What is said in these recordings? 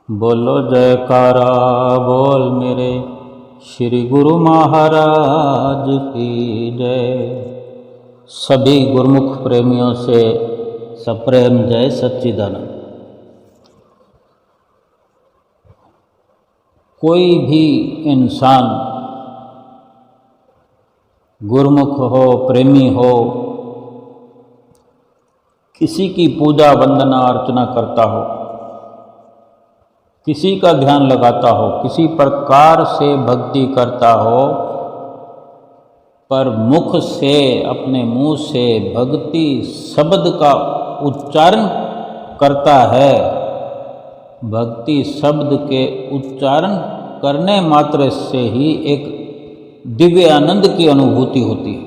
बोलो जयकारा बोल मेरे श्री गुरु महाराज की जय। सभी गुरुमुख प्रेमियों से सप्रेम जय सच्चिदानंद। कोई भी इंसान गुरुमुख हो, प्रेमी हो, किसी की पूजा वंदना अर्चना करता हो, किसी का ध्यान लगाता हो, किसी प्रकार से भक्ति करता हो, पर मुख से, अपने मुंह से भक्ति शब्द का उच्चारण करता है। भक्ति शब्द के उच्चारण करने मात्र से ही एक दिव्य आनंद की अनुभूति होती है।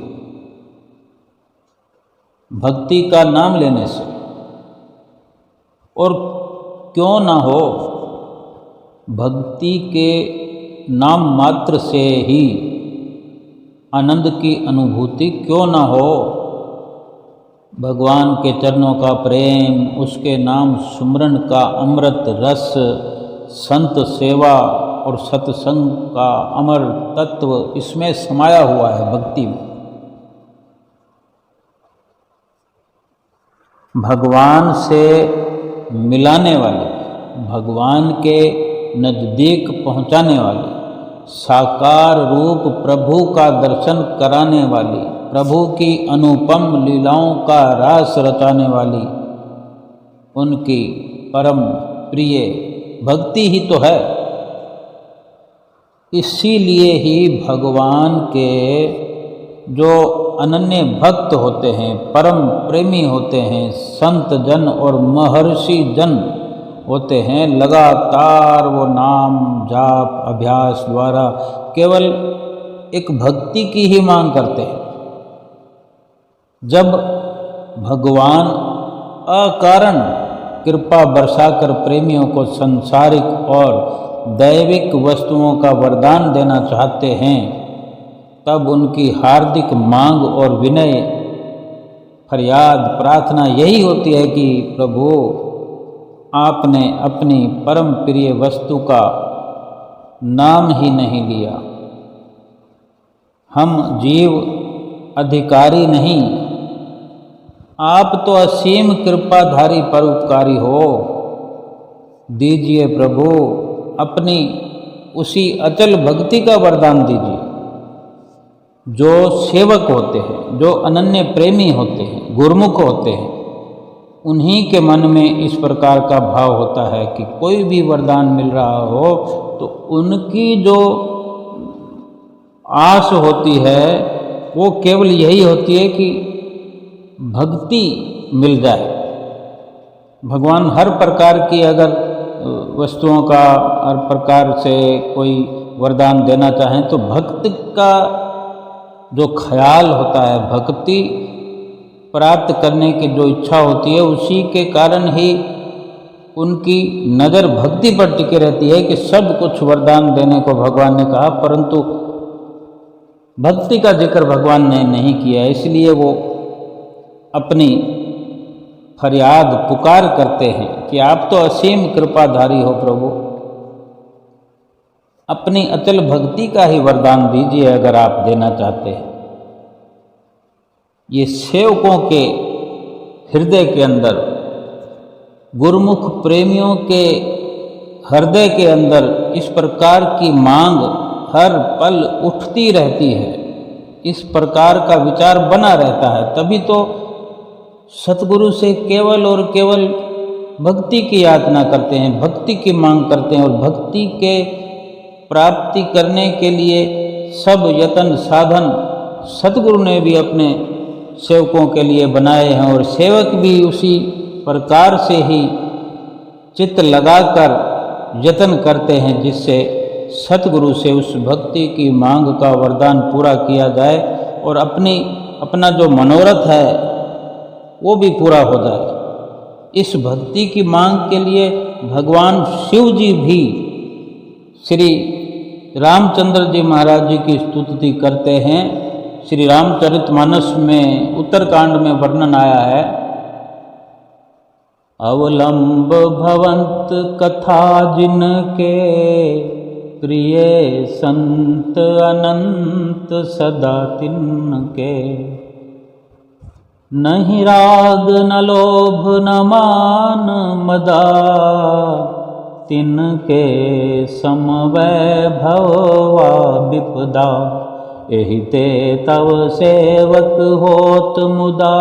भक्ति का नाम लेने से, और क्यों ना हो, भक्ति के नाम मात्र से ही आनंद की अनुभूति क्यों ना हो। भगवान के चरणों का प्रेम, उसके नाम सुमरन का अमृत रस, संत सेवा और सत्संग का अमर तत्व इसमें समाया हुआ है। भक्ति में भगवान से मिलाने वाले, भगवान के नज़दीक पहुंचाने वाली, साकार रूप प्रभु का दर्शन कराने वाली, प्रभु की अनुपम लीलाओं का रास रचाने वाली, उनकी परम प्रिय भक्ति ही तो है। इसीलिए ही भगवान के जो अनन्य भक्त होते हैं, परम प्रेमी होते हैं, संत जन और महर्षि जन होते हैं, लगातार वो नाम जाप अभ्यास द्वारा केवल एक भक्ति की ही मांग करते हैं। जब भगवान अकारण कृपा बरसाकर प्रेमियों को सांसारिक और दैविक वस्तुओं का वरदान देना चाहते हैं, तब उनकी हार्दिक मांग और विनय फरियाद प्रार्थना यही होती है कि प्रभु, आपने अपनी परम प्रिय वस्तु का नाम ही नहीं लिया। हम जीव अधिकारी नहीं, आप तो असीम कृपाधारी परोपकारी हो। दीजिए प्रभु, अपनी उसी अचल भक्ति का वरदान दीजिए। जो सेवक होते हैं, जो अनन्य प्रेमी होते हैं, गुरुमुख होते हैं, उन्हीं के मन में इस प्रकार का भाव होता है कि कोई भी वरदान मिल रहा हो तो उनकी जो आस होती है वो केवल यही होती है कि भक्ति मिल जाए। भगवान हर प्रकार की अगर वस्तुओं का हर प्रकार से कोई वरदान देना चाहें तो भक्त का जो ख्याल होता है, भक्ति प्राप्त करने की जो इच्छा होती है, उसी के कारण ही उनकी नज़र भक्ति पर टिकी रहती है कि सब कुछ वरदान देने को भगवान ने कहा, परंतु भक्ति का जिक्र भगवान ने नहीं किया। इसलिए वो अपनी फरियाद पुकार करते हैं कि आप तो असीम कृपाधारी हो प्रभु, अपनी अचल भक्ति का ही वरदान दीजिए अगर आप देना चाहते हैं। ये सेवकों के हृदय के अंदर, गुरुमुख प्रेमियों के हृदय के अंदर इस प्रकार की मांग हर पल उठती रहती है, इस प्रकार का विचार बना रहता है। तभी तो सतगुरु से केवल और केवल भक्ति की याचना करते हैं, भक्ति की मांग करते हैं, और भक्ति के प्राप्ति करने के लिए सब यत्न साधन सतगुरु ने भी अपने सेवकों के लिए बनाए हैं, और सेवक भी उसी प्रकार से ही चित्त लगाकर यत्न करते हैं जिससे सतगुरु से उस भक्ति की मांग का वरदान पूरा किया जाए और अपना जो मनोरथ है वो भी पूरा हो जाए। इस भक्ति की मांग के लिए भगवान शिव जी भी श्री रामचंद्र जी महाराज जी की स्तुति करते हैं। श्री रामचरितमानस में उत्तरकांड में वर्णन आया है अवलंब भवंत कथा जिनके, प्रिय संत अनंत सदा तिनके। नहीं राग न लोभ न मान मदा, तिनके समवैभवा विपदा। एहि ते तव सेवक होत मुदा,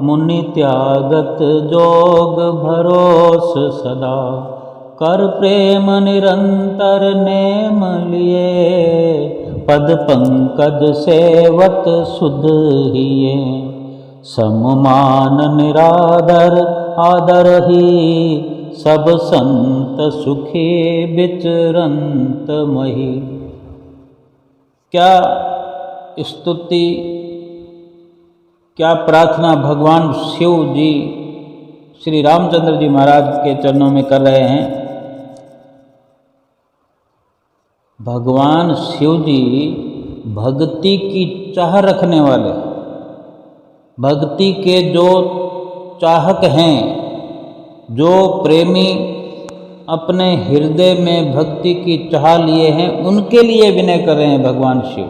मुनि त्यागत जोग भरोस सदा। कर प्रेम निरंतर नेम लिए, पद पंकज सेवत सुध हिये। सममान निरादर आदर ही, सब संत सुखी विचरंत मही। क्या स्तुति, क्या प्रार्थना भगवान शिव जी श्री रामचंद्र जी महाराज के चरणों में कर रहे हैं। भगवान शिव जी भक्ति की चाह रखने वाले, भक्ति के जो चाहक हैं, जो प्रेमी अपने हृदय में भक्ति की चाह लिए हैं, उनके लिए विनय कर रहे हैं भगवान शिव।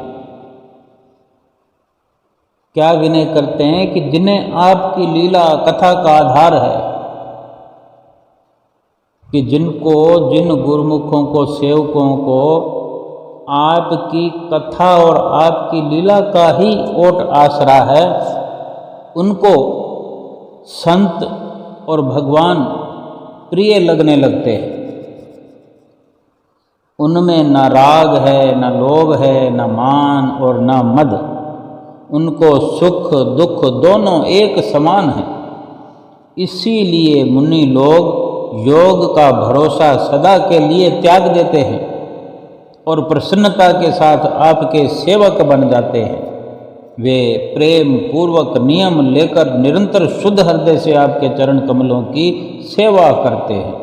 क्या विनय करते हैं कि जिन्हें आपकी लीला कथा का आधार है, कि जिनको, जिन गुरुमुखों को, सेवकों को आपकी कथा और आपकी लीला का ही ओट आसरा है, उनको संत और भगवान प्रिय लगने लगते हैं। उनमें न राग है, न लोभ है, न मान और न मद। उनको सुख दुख दोनों एक समान है। इसीलिए मुनि लोग योग का भरोसा सदा के लिए त्याग देते हैं और प्रसन्नता के साथ आपके सेवक बन जाते हैं। वे प्रेम पूर्वक नियम लेकर निरंतर शुद्ध हृदय से आपके चरण कमलों की सेवा करते हैं।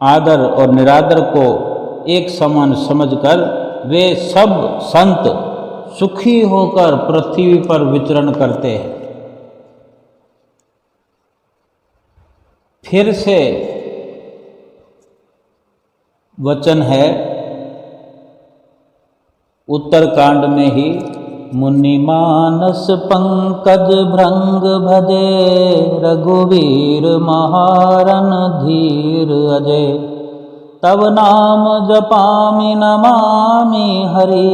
आदर और निरादर को एक समान समझकर वे सब संत सुखी होकर पृथ्वी पर विचरण करते हैं। फिर से वचन है उत्तरकांड में ही, मुनि मानस पंकज भृंग भजे, रघुवीर महारन धीर अजय। तब नाम जपामि नमामि हरि,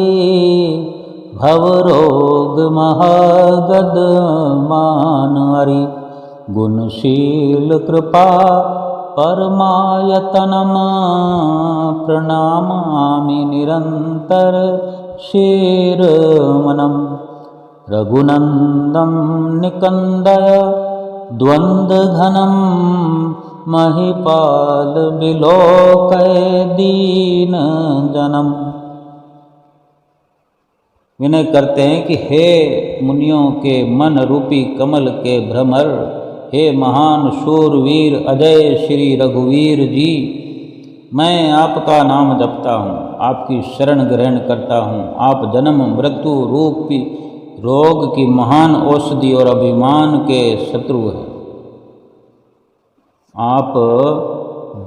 भव रोग महागद मान हरि। गुणशील कृपा परमायतनम, प्रणामामि निरंतर शीरमनम। रघुनंदन निकंदय द्वंद्वघनम, महिपाल विलोकय दीन जनम। विनय करते हैं कि हे मुनियों के मन रूपी कमल के भ्रमर, हे महान शूरवीर अजय श्री रघुवीर जी, मैं आपका नाम जपता हूँ, आपकी शरण ग्रहण करता हूँ। आप जन्म मृत्यु रूपी रोग की महान औषधि और अभिमान के शत्रु हैं। आप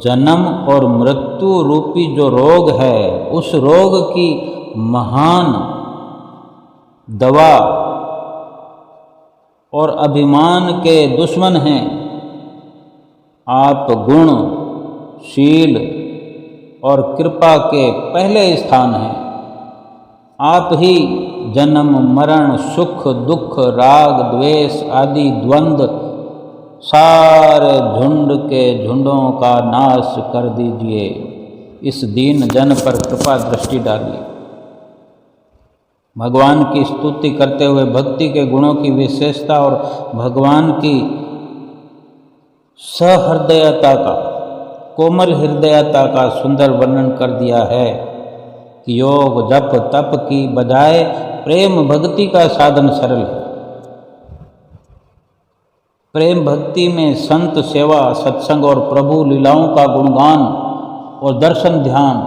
जन्म और मृत्यु रूपी जो रोग है, उस रोग की महान दवा और अभिमान के दुश्मन हैं। आप गुण, शील और कृपा के पहले स्थान हैं। आप ही जन्म मरण सुख दुख राग द्वेष आदि द्वंद्व सारे झुंड के झुंडों का नाश कर दीजिए। इस दीन जन पर कृपा दृष्टि डालिए। भगवान की स्तुति करते हुए भक्ति के गुणों की विशेषता और भगवान की सहृदयता का, कोमल हृदयता का सुंदर वर्णन कर दिया है कि योग जप तप की बजाय प्रेम भक्ति का साधन सरल है। प्रेम भक्ति में संत सेवा, सत्संग और प्रभु लीलाओं का गुणगान और दर्शन ध्यान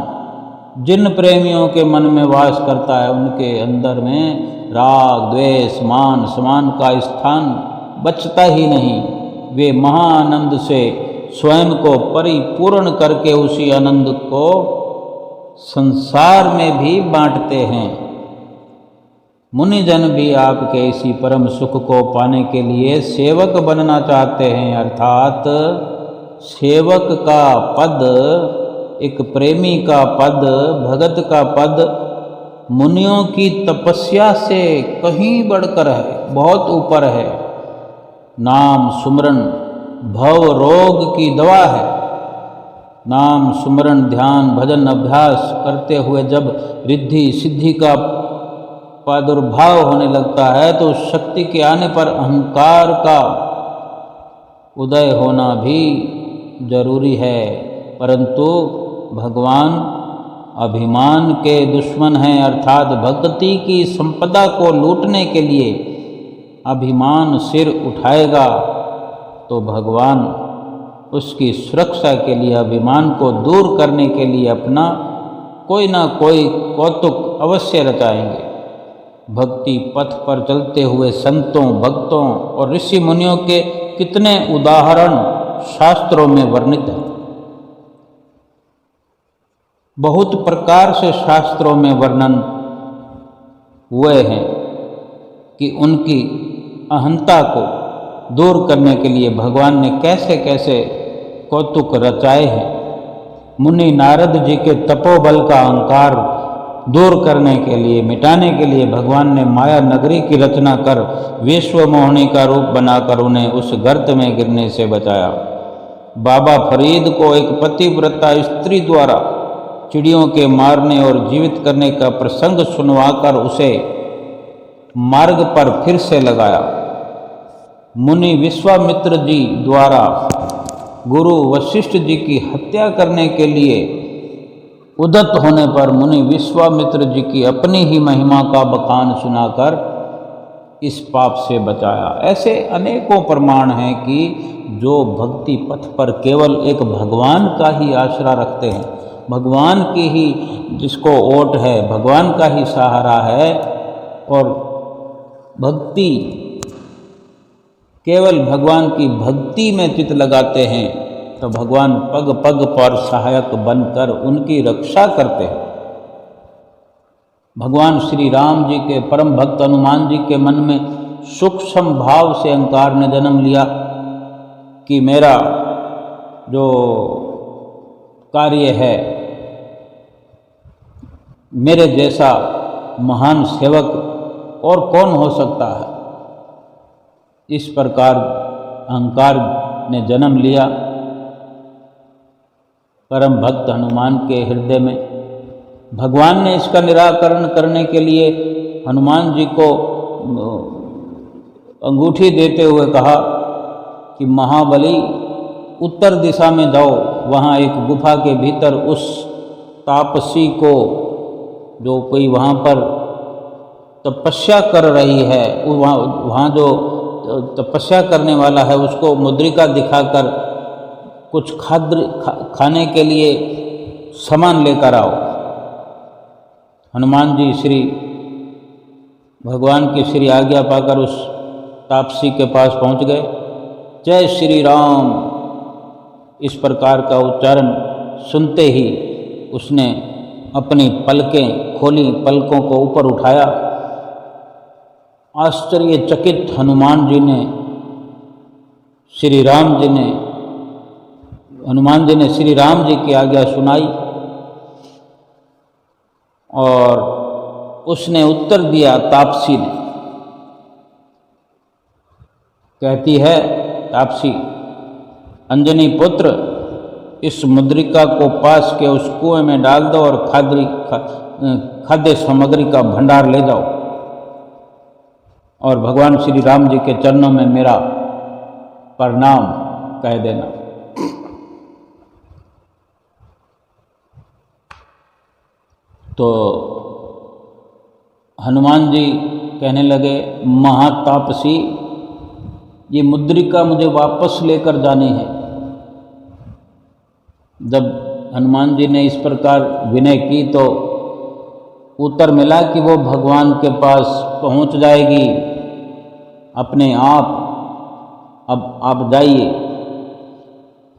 जिन प्रेमियों के मन में वास करता है, उनके अंदर में राग द्वेष मान सम्मान का स्थान बचता ही नहीं। वे महाआनंद से स्वयं को परिपूर्ण करके उसी आनंद को संसार में भी बांटते हैं। मुनिजन भी आपके इसी परम सुख को पाने के लिए सेवक बनना चाहते हैं, अर्थात सेवक का पद, एक प्रेमी का पद, भगत का पद मुनियों की तपस्या से कहीं बढ़कर है, बहुत ऊपर है। नाम सुमरन भव रोग की दवा है। नाम सुमरन ध्यान भजन अभ्यास करते हुए जब रिद्धि सिद्धि का प्रादुर्भाव होने लगता है तो उस शक्ति के आने पर अहंकार का उदय होना भी जरूरी है। परंतु भगवान अभिमान के दुश्मन हैं, अर्थात भक्ति की संपदा को लूटने के लिए अभिमान सिर उठाएगा तो भगवान उसकी सुरक्षा के लिए, अभिमान को दूर करने के लिए अपना कोई ना कोई कौतुक अवश्य रचाएंगे। भक्ति पथ पर चलते हुए संतों, भक्तों और ऋषि मुनियों के कितने उदाहरण शास्त्रों में वर्णित हैं। बहुत प्रकार से शास्त्रों में वर्णन हुए हैं कि उनकी अहंता को दूर करने के लिए भगवान ने कैसे कैसे कौतुक रचाए हैं। मुनि नारद जी के तपोबल का अहंकार दूर करने के लिए, मिटाने के लिए भगवान ने माया नगरी की रचना कर विश्व मोहिनी का रूप बनाकर उन्हें उस गर्त में गिरने से बचाया। बाबा फरीद को एक पतिव्रता स्त्री द्वारा चिड़ियों के मारने और जीवित करने का प्रसंग सुनवाकर उसे मार्ग पर फिर से लगाया। मुनि विश्वामित्र जी द्वारा गुरु वशिष्ठ जी की हत्या करने के लिए उद्यत होने पर मुनि विश्वामित्र जी की अपनी ही महिमा का बखान सुनाकर इस पाप से बचाया। ऐसे अनेकों प्रमाण हैं कि जो भक्ति पथ पर केवल एक भगवान का ही आसरा रखते हैं, भगवान की ही जिसको ओट है, भगवान का ही सहारा है और भक्ति केवल भगवान की भक्ति में चित लगाते हैं तो भगवान पग पग पर सहायक बनकर उनकी रक्षा करते हैं। भगवान श्री राम जी के परम भक्त हनुमान जी के मन में सूक्ष्म भाव से अहंकार ने जन्म लिया कि मेरा जो कार्य है, मेरे जैसा महान सेवक और कौन हो सकता है। इस प्रकार अहंकार ने जन्म लिया परम भक्त हनुमान के हृदय में। भगवान ने इसका निराकरण करने के लिए हनुमान जी को अंगूठी देते हुए कहा कि महाबली उत्तर दिशा में जाओ, वहाँ एक गुफा के भीतर उस तापसी को, जो कोई वहाँ पर तपस्या कर रही है, वहाँ जो तपस्या करने वाला है उसको मुद्रिका दिखाकर कुछ खाने के लिए सामान लेकर आओ। हनुमान जी श्री भगवान की श्री आज्ञा पाकर उस तापसी के पास पहुँच गए। जय श्री राम इस प्रकार का उच्चारण सुनते ही उसने अपनी पलकें खोली, पलकों को ऊपर उठाया। आश्चर्यचकित हनुमान जी ने श्री राम जी की आज्ञा सुनाई और उसने उत्तर दिया। तापसी ने कहती है, तापसी अंजनी पुत्र, इस मुद्रिका को पास के उस कुएं में डाल दो और खाद्य सामग्री का भंडार ले जाओ और भगवान श्री राम जी के चरणों में मेरा प्रणाम कह देना। तो हनुमान जी कहने लगे, महातापसी, ये मुद्रिका मुझे वापस लेकर जानी है। जब हनुमान जी ने इस प्रकार विनय की तो उत्तर मिला कि वो भगवान के पास पहुंच जाएगी अपने आप। अब आप जाइए।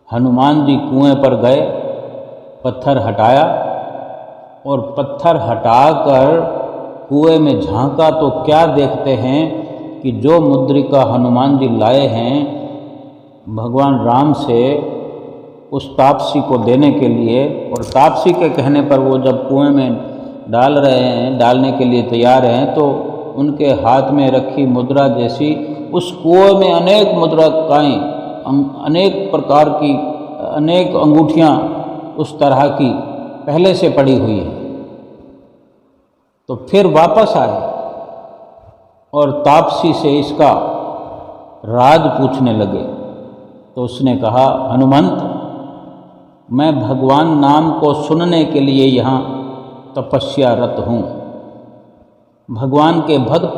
हनुमान जी कुएं पर गए, पत्थर हटाया और पत्थर हटाकर कुएं में झांका तो क्या देखते हैं कि जो मुद्रिका हनुमान जी लाए हैं भगवान राम से उस तापसी को देने के लिए, और तापसी के कहने पर वो जब कुएं में डाल रहे हैं, डालने के लिए तैयार हैं, तो उनके हाथ में रखी मुद्रा जैसी उस कुएं में अनेक मुद्रिकाएँ, अनेक प्रकार की अनेक अंगूठियाँ उस तरह की पहले से पड़ी हुई हैं। तो फिर वापस आए और तापसी से इसका राज पूछने लगे। तो उसने कहा, हनुमंत, मैं भगवान नाम को सुनने के लिए यहाँ तपस्यारत हूँ। भगवान के भक्त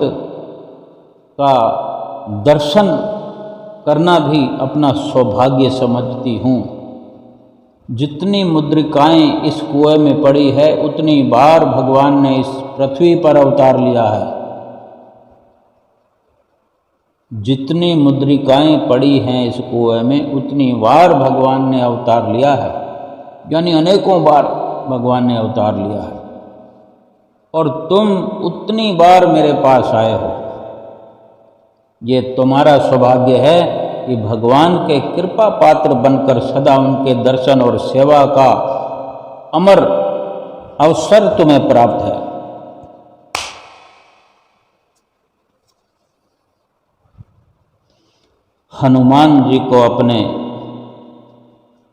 का दर्शन करना भी अपना सौभाग्य समझती हूँ। जितनी मुद्रिकाएं इस कुएं में पड़ी है उतनी बार भगवान ने इस पृथ्वी पर अवतार लिया है। जितनी मुद्रिकाएं पड़ी हैं इस कुएं में उतनी बार भगवान ने अवतार लिया है, यानी अनेकों बार भगवान ने अवतार लिया है। और तुम उतनी बार मेरे पास आए हो। ये तुम्हारा सौभाग्य है कि भगवान के कृपा पात्र बनकर सदा उनके दर्शन और सेवा का अमर अवसर तुम्हें प्राप्त है। हनुमान जी को अपने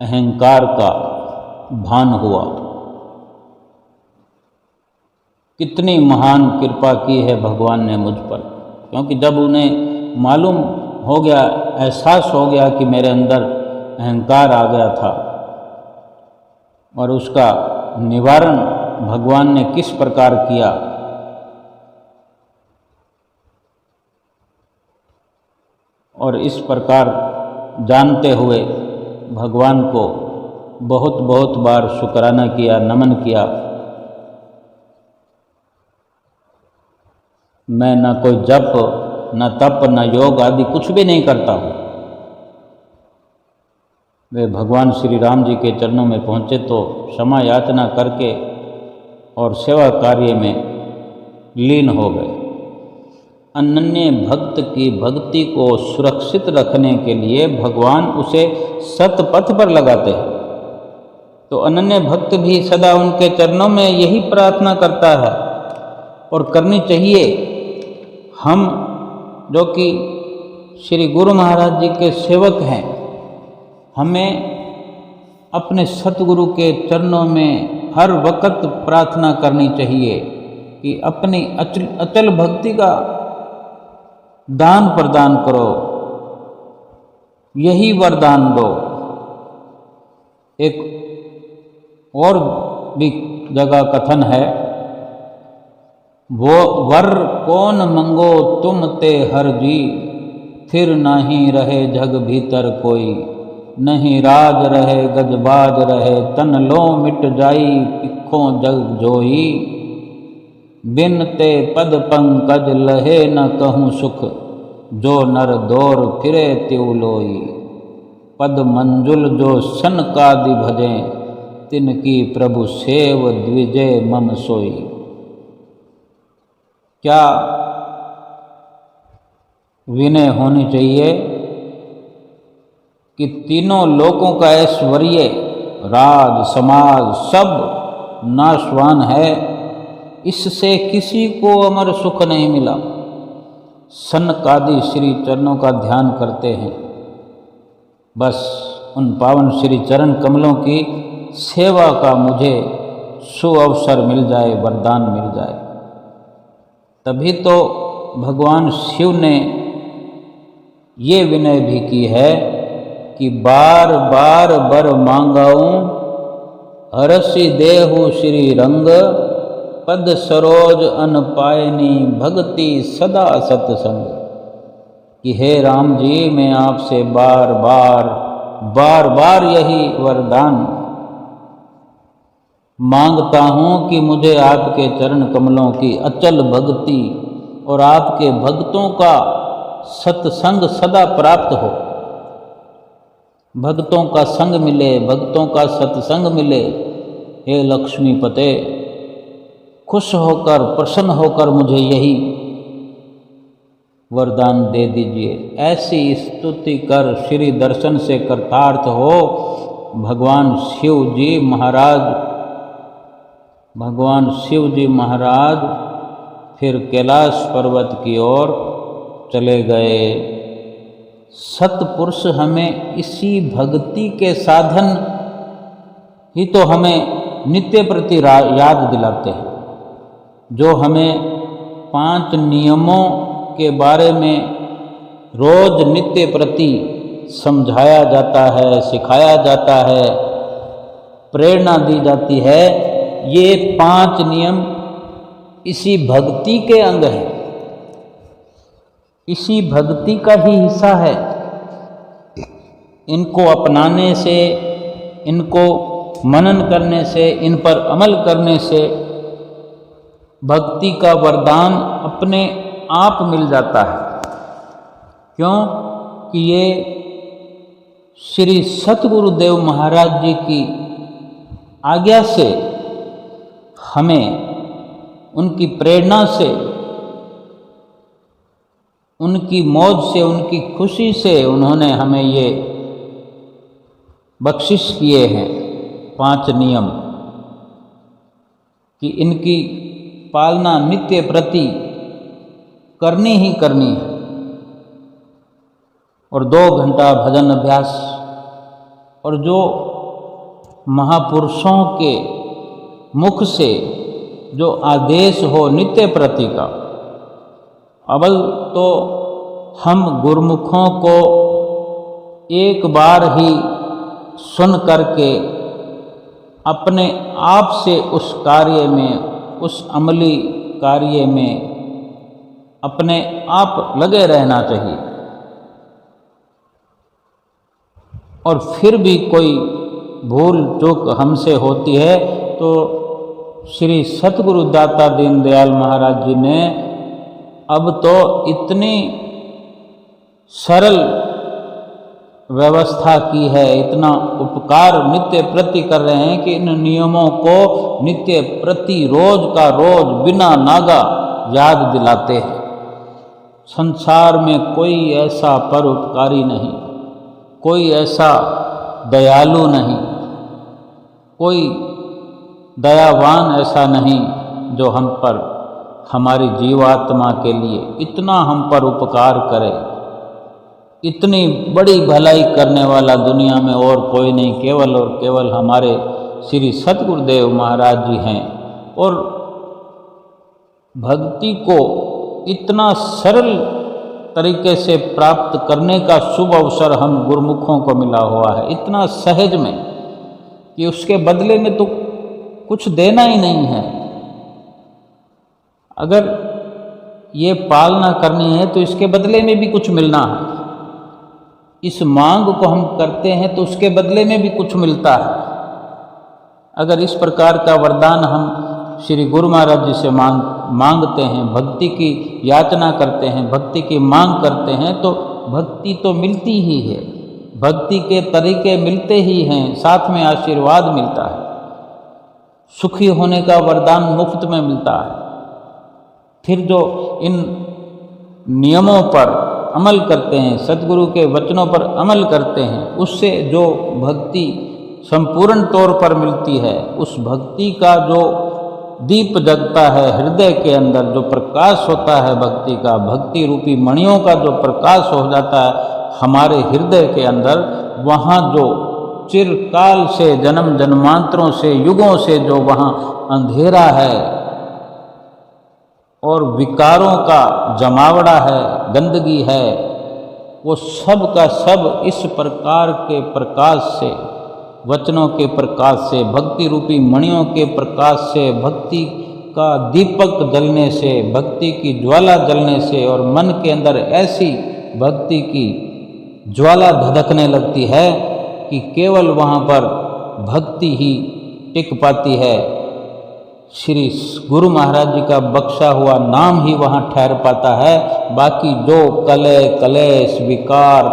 अहंकार का भान हुआ। कितनी महान कृपा की है भगवान ने मुझ पर, क्योंकि जब उन्हें मालूम हो गया, एहसास हो गया कि मेरे अंदर अहंकार आ गया था और उसका निवारण भगवान ने किस प्रकार किया, और इस प्रकार जानते हुए भगवान को बहुत बहुत बार शुक्राना किया, नमन किया। मैं न कोई जप, न तप, न योग आदि कुछ भी नहीं करता हूँ। वे भगवान श्री राम जी के चरणों में पहुँचे तो क्षमा याचना करके और सेवा कार्य में लीन हो गए। अनन्य भक्त की भक्ति को सुरक्षित रखने के लिए भगवान उसे सतपथ पर लगाते हैं। तो अनन्य भक्त भी सदा उनके चरणों में यही प्रार्थना करता है और करनी चाहिए। हम जो कि श्री गुरु महाराज जी के सेवक हैं, हमें अपने सतगुरु के चरणों में हर वक्त प्रार्थना करनी चाहिए कि अपनी अचल भक्ति का दान प्रदान करो, यही वरदान दो। एक और भी जगह कथन है, वो वर कौन मंगो तुम ते हर जी, फिर नहीं रहे जग भीतर कोई, नहीं राज रहे गजबाज रहे, तन लो मिट जाई पिखों जग जोई, बिन ते पद पंकज लहे न कहूँ सुख, जो नर दौर फिरे त्यू लोई, पद मंजुल जो सन कादि भजें, तिनकी प्रभु सेव द्विजय मन सोई। क्या विनय होनी चाहिए कि तीनों लोकों का ऐश्वर्य, राज समाज सब नाशवान है, इससे किसी को अमर सुख नहीं मिला। सनकादि श्री चरणों का ध्यान करते हैं, बस उन पावन श्री चरण कमलों की सेवा का मुझे सुअवसर मिल जाए, वरदान मिल जाए। तभी तो भगवान शिव ने ये विनय भी की है कि बार बार बर मांगाऊं, हरसि देहु श्री रंग, पद सरोज अन पायनी भक्ति सदा सत्संग। कि हे राम जी, मैं आपसे बार बार यही वरदान मांगता हूँ कि मुझे आपके चरण कमलों की अचल भक्ति और आपके भक्तों का सत्संग सदा प्राप्त हो, भक्तों का संग मिले, भक्तों का सत्संग मिले। हे लक्ष्मीपते, खुश होकर प्रसन्न होकर मुझे यही वरदान दे दीजिए। ऐसी स्तुति कर श्री दर्शन से कृतार्थ हो भगवान शिव जी महाराज। भगवान शिव जी महाराज फिर कैलाश पर्वत की ओर चले गए। सतपुरुष हमें इसी भक्ति के साधन ही तो हमें नित्य प्रति याद दिलाते हैं, जो हमें 5 नियमों के बारे में रोज नित्य प्रति समझाया जाता है, सिखाया जाता है, प्रेरणा दी जाती है। ये 5 नियम इसी भक्ति के अंग है, इसी भक्ति का ही हिस्सा है। इनको अपनाने से, इनको मनन करने से, इन पर अमल करने से भक्ति का वरदान अपने आप मिल जाता है। क्यों कि ये श्री सतगुरुदेव महाराज जी की आज्ञा से, हमें उनकी प्रेरणा से, उनकी मौज से, उनकी खुशी से उन्होंने हमें ये बख्शिश किए हैं 5 नियम कि इनकी पालना नित्य प्रति करनी ही करनी है। और 2 घंटा भजन अभ्यास, और जो महापुरुषों के मुख से जो आदेश हो नित्य प्रति का, अवल तो हम गुरुमुखों को एक बार ही सुन करके अपने आप से उस कार्य में, उस अमली कार्य में अपने आप लगे रहना चाहिए। और फिर भी कोई भूल चूक हमसे होती है तो श्री सतगुरु दाता दीनदयाल महाराज जी ने अब तो इतनी सरल व्यवस्था की है, इतना उपकार नित्य प्रति कर रहे हैं कि इन नियमों को नित्य प्रति रोज का रोज बिना नागा याद दिलाते हैं। संसार में कोई ऐसा परोपकारी नहीं, कोई ऐसा दयालु नहीं, कोई दयावान ऐसा नहीं जो हम पर, हमारी जीवात्मा के लिए इतना हम पर उपकार करे। इतनी बड़ी भलाई करने वाला दुनिया में और कोई नहीं, केवल और केवल हमारे श्री सतगुरुदेव महाराज जी हैं। और भक्ति को इतना सरल तरीके से प्राप्त करने का शुभ अवसर हम गुरुमुखों को मिला हुआ है, इतना सहज में कि उसके बदले में तो कुछ देना ही नहीं है। अगर ये पालना करनी है तो इसके बदले में भी कुछ मिलना है। इस मांग को हम करते हैं तो उसके बदले में भी कुछ मिलता है। अगर इस प्रकार का वरदान हम श्री गुरु महाराज जी से मांगते हैं, भक्ति की याचना करते हैं, भक्ति की मांग करते हैं, तो भक्ति तो मिलती ही है, भक्ति के तरीके मिलते ही हैं, साथ में आशीर्वाद मिलता है, सुखी होने का वरदान मुफ्त में मिलता है। फिर जो इन नियमों पर अमल करते हैं, सतगुरु के वचनों पर अमल करते हैं, उससे जो भक्ति संपूर्ण तौर पर मिलती है, उस भक्ति का जो दीप जगता है हृदय के अंदर, जो प्रकाश होता है भक्ति का, भक्ति रूपी मणियों का जो प्रकाश हो जाता है हमारे हृदय के अंदर, वहाँ जो चिरकाल से, जन्म जन्मांतरों से, युगों से जो वहाँ अंधेरा है और विकारों का जमावड़ा है, गंदगी है, वो सब का सब इस प्रकार के प्रकाश से, वचनों के प्रकाश से, भक्ति रूपी मणियों के प्रकाश से, भक्ति का दीपक जलने से, भक्ति की ज्वाला जलने से, और मन के अंदर ऐसी भक्ति की ज्वाला धधकने लगती है कि केवल वहाँ पर भक्ति ही टिक पाती है। श्री गुरु महाराज जी का बख्शा हुआ नाम ही वहाँ ठहर पाता है। बाकी जो कलह कलेश विकार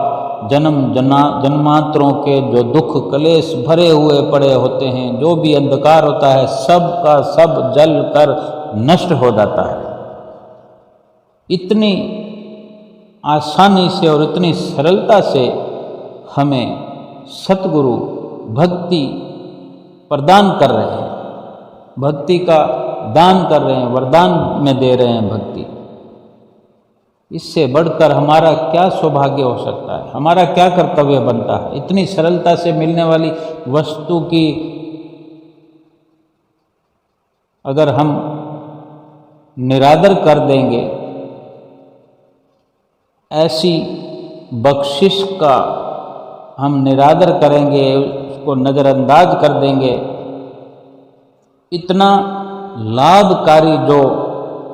जन्मांतरों के जो दुख कलेश भरे हुए पड़े होते हैं, जो भी अंधकार होता है, सब का सब जल कर नष्ट हो जाता है। इतनी आसानी से और इतनी सरलता से हमें सतगुरु भक्ति प्रदान कर रहे हैं, भक्ति का दान कर रहे हैं, वरदान में दे रहे हैं भक्ति। इससे बढ़कर हमारा क्या सौभाग्य हो सकता है, हमारा क्या कर्तव्य बनता है। इतनी सरलता से मिलने वाली वस्तु की अगर हम निरादर कर देंगे, ऐसी बख्शिश का हम निरादर करेंगे, उसको नज़रअंदाज कर देंगे, इतना लाभकारी जो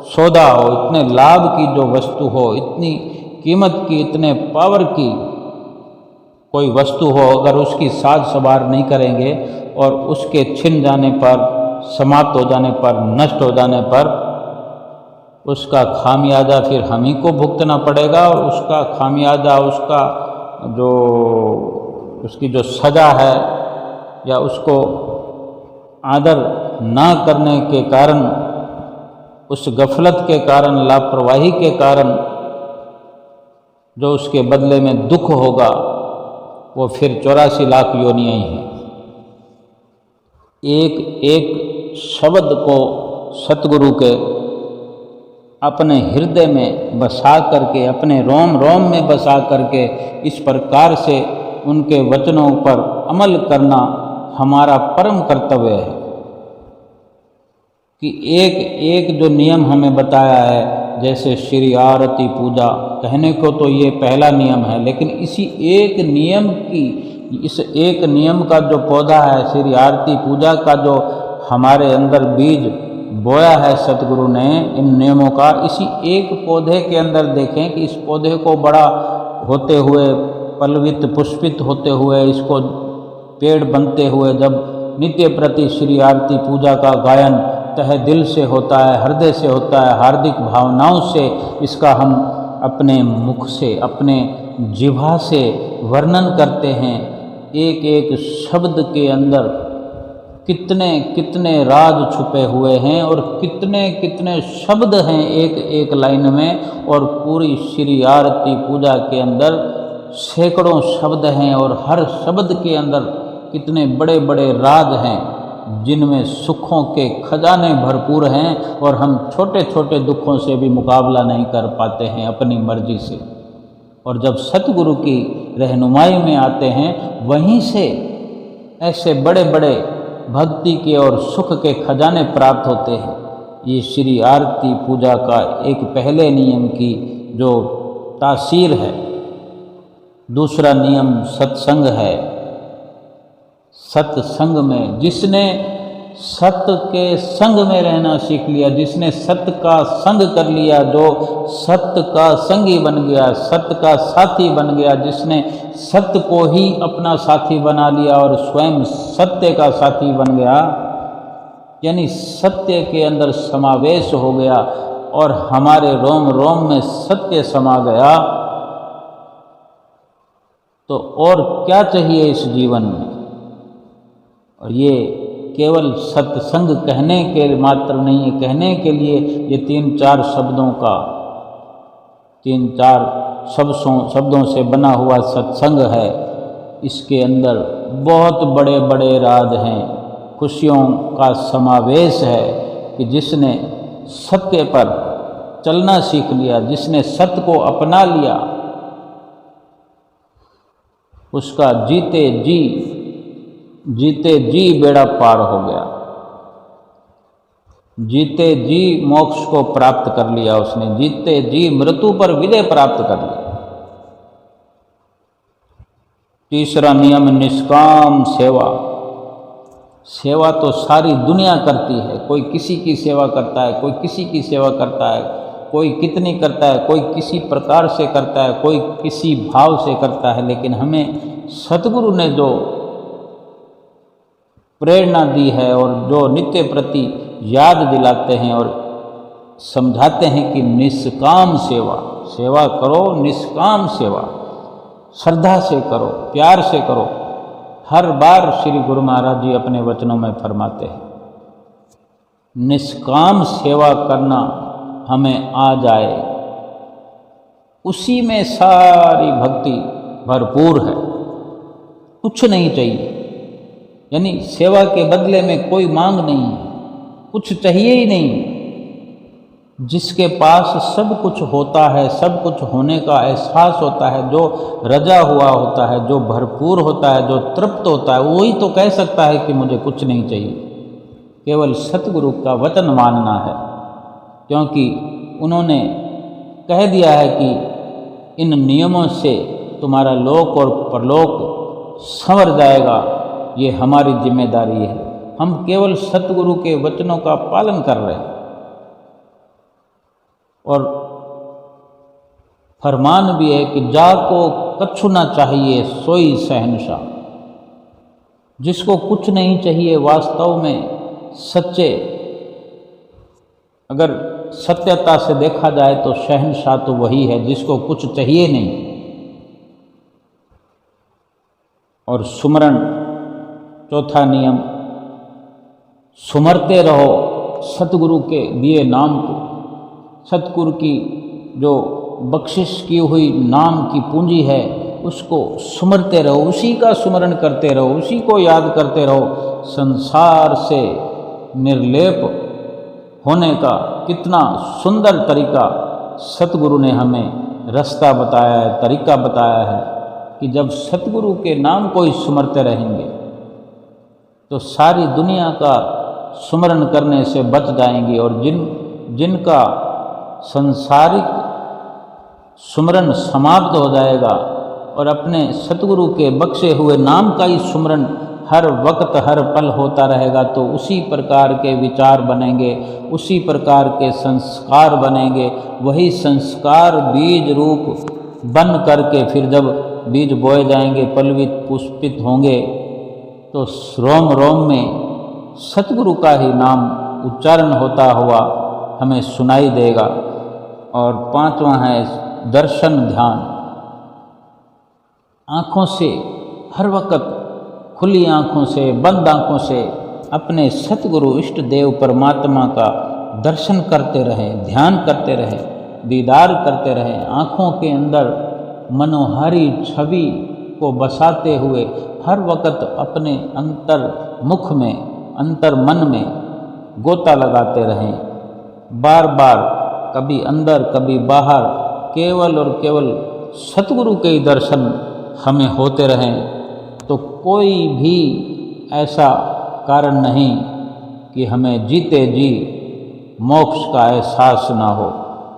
सौदा हो, इतने लाभ की जो वस्तु हो, इतनी कीमत की, इतने पावर की कोई वस्तु हो, अगर उसकी साज संवार नहीं करेंगे और उसके छिन जाने पर, समाप्त हो जाने पर, नष्ट हो जाने पर उसका खामियाजा फिर हम ही को भुगतना पड़ेगा। और उसका खामियाजा, उसका जो उसकी जो सज़ा है या उसको आदर ना करने के कारण, उस गफलत के कारण, लापरवाही के कारण जो उसके बदले में दुख होगा, वो फिर 84 लाख योनियाँ ही हैं। एक एक शब्द को सतगुरु के अपने हृदय में बसा करके, अपने रोम रोम में बसा करके इस प्रकार से उनके वचनों पर अमल करना हमारा परम कर्तव्य है। कि एक एक जो नियम हमें बताया है, जैसे श्री आरती पूजा, कहने को तो ये पहला नियम है, लेकिन इसी एक नियम की, इस एक नियम का जो पौधा है, श्री आरती पूजा का जो हमारे अंदर बीज बोया है सतगुरु ने इन नियमों का, इसी एक पौधे के अंदर देखें कि इस पौधे को बड़ा होते हुए, पल्लवित पुष्पित होते हुए, इसको पेड़ बनते हुए जब नित्य प्रति श्री आरती पूजा का गायन तहे दिल से होता है, हृदय से होता है, हार्दिक भावनाओं से इसका हम अपने मुख से, अपने जिह्वा से वर्णन करते हैं, एक एक शब्द के अंदर कितने कितने राज छुपे हुए हैं और कितने कितने शब्द हैं एक एक लाइन में। और पूरी श्री आरती पूजा के अंदर सैकड़ों शब्द हैं और हर शब्द के अंदर कितने बड़े बड़े राज हैं, जिनमें सुखों के खजाने भरपूर हैं और हम छोटे छोटे दुखों से भी मुकाबला नहीं कर पाते हैं अपनी मर्जी से। और जब सतगुरु की रहनुमाई में आते हैं, वहीं से ऐसे बड़े बड़े भक्ति के और सुख के खजाने प्राप्त होते हैं। ये श्री आरती पूजा का एक पहले नियम की जो तासीर है। दूसरा नियम सत्संग है। सत्संग में जिसने सत्य के संग में रहना सीख लिया, जिसने सत्य का संग कर लिया, जो सत्य का संगी बन गया, सत्य का साथी बन गया, जिसने सत्य को ही अपना साथी बना लिया और स्वयं सत्य का साथी बन गया, यानी सत्य के अंदर समावेश हो गया और हमारे रोम रोम में सत्य समा गया, तो और क्या चाहिए इस जीवन में। और ये केवल सत्संग कहने के मात्र नहीं है, कहने के लिए ये 3-4 शब्दों का, 3-4 शब्दों से बना हुआ सत्संग है। इसके अंदर बहुत बड़े बड़े राज हैं, खुशियों का समावेश है कि जिसने सत्य पर चलना सीख लिया, जिसने सत्य को अपना लिया, उसका जीते जी बेड़ा पार हो गया, जीते जी मोक्ष को प्राप्त कर लिया उसने, जीते जी मृत्यु पर विजय प्राप्त कर लिया। तीसरा नियम निष्काम सेवा। सेवा तो सारी दुनिया करती है, कोई किसी की सेवा करता है, कोई किसी की सेवा करता है, कोई कितनी करता है, कोई किसी प्रकार से करता है, कोई किसी भाव से करता है, लेकिन हमें सतगुरु ने जो प्रेरणा दी है और जो नित्य प्रति याद दिलाते हैं और समझाते हैं कि निष्काम सेवा, सेवा करो, निष्काम सेवा, श्रद्धा से करो, प्यार से करो। हर बार श्री गुरु महाराज जी अपने वचनों में फरमाते हैं निष्काम सेवा करना हमें आ जाए, उसी में सारी भक्ति भरपूर है, कुछ नहीं चाहिए। यानी सेवा के बदले में कोई मांग नहीं है, कुछ चाहिए ही नहीं। जिसके पास सब कुछ होता है, सब कुछ होने का एहसास होता है, जो रजा हुआ होता है, जो भरपूर होता है, जो तृप्त होता है, वही तो कह सकता है कि मुझे कुछ नहीं चाहिए। केवल सतगुरु का वचन मानना है, क्योंकि उन्होंने कह दिया है कि इन नियमों से तुम्हारा लोक और परलोक संवर जाएगा। ये हमारी जिम्मेदारी है। हम केवल सतगुरु के वचनों का पालन कर रहे हैं। और फरमान भी है कि जाको कछु ना चाहिए सोई शहंशाह। जिसको कुछ नहीं चाहिए, वास्तव में सच्चे, अगर सत्यता से देखा जाए तो शहंशाह तो वही है जिसको कुछ चाहिए नहीं। और सुमरण, चौथा नियम, सुमरते रहो सतगुरु के दिए नाम को। सतगुरु की जो बख्शिश की हुई नाम की पूंजी है उसको सुमरते रहो, उसी का सुमरण करते रहो, उसी को याद करते रहो। संसार से निर्लेप होने का कितना सुंदर तरीका सतगुरु ने हमें रास्ता बताया है, तरीका बताया है कि जब सतगुरु के नाम को ही सुमरते रहेंगे तो सारी दुनिया का सुमरण करने से बच जाएंगी। और जिनका संसारिक सुमरण समाप्त हो जाएगा और अपने सतगुरु के बख्शे हुए नाम का ही सुमरण हर वक्त हर पल होता रहेगा, तो उसी प्रकार के विचार बनेंगे, उसी प्रकार के संस्कार बनेंगे। वही संस्कार बीज रूप बन करके फिर जब बीज बोए जाएंगे, पल्वित पुष्पित होंगे, तो रोम रोम में सतगुरु का ही नाम उच्चारण होता हुआ हमें सुनाई देगा। और पांचवा है दर्शन ध्यान। आँखों से हर वक्त खुली आँखों से, बंद आँखों से अपने सतगुरु इष्ट देव परमात्मा का दर्शन करते रहें, ध्यान करते रहें, दीदार करते रहें। आँखों के अंदर मनोहारी छवि को बसाते हुए हर वक्त अपने अंतर मुख में, अंतर मन में गोता लगाते रहें। बार बार कभी अंदर कभी बाहर केवल और केवल सतगुरु के ही दर्शन हमें होते रहें, तो कोई भी ऐसा कारण नहीं कि हमें जीते जी मोक्ष का एहसास ना हो।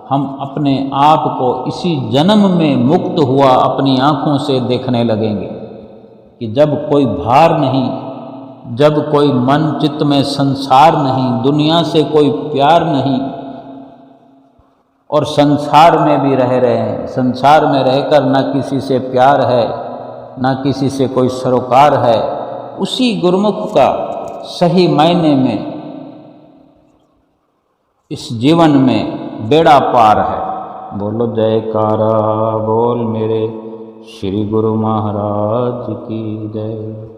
हम अपने आप को इसी जन्म में मुक्त हुआ अपनी आँखों से देखने लगेंगे कि जब कोई भार नहीं, जब कोई मन चित्त में संसार नहीं, दुनिया से कोई प्यार नहीं, और संसार में भी रह रहे हैं, संसार में रहकर न किसी से प्यार है, न किसी से कोई सरोकार है, उसी गुरुमुख का सही मायने में इस जीवन में बेड़ा पार है। बोलो जयकारा बोल मेरे श्री गुरु महाराज की जय।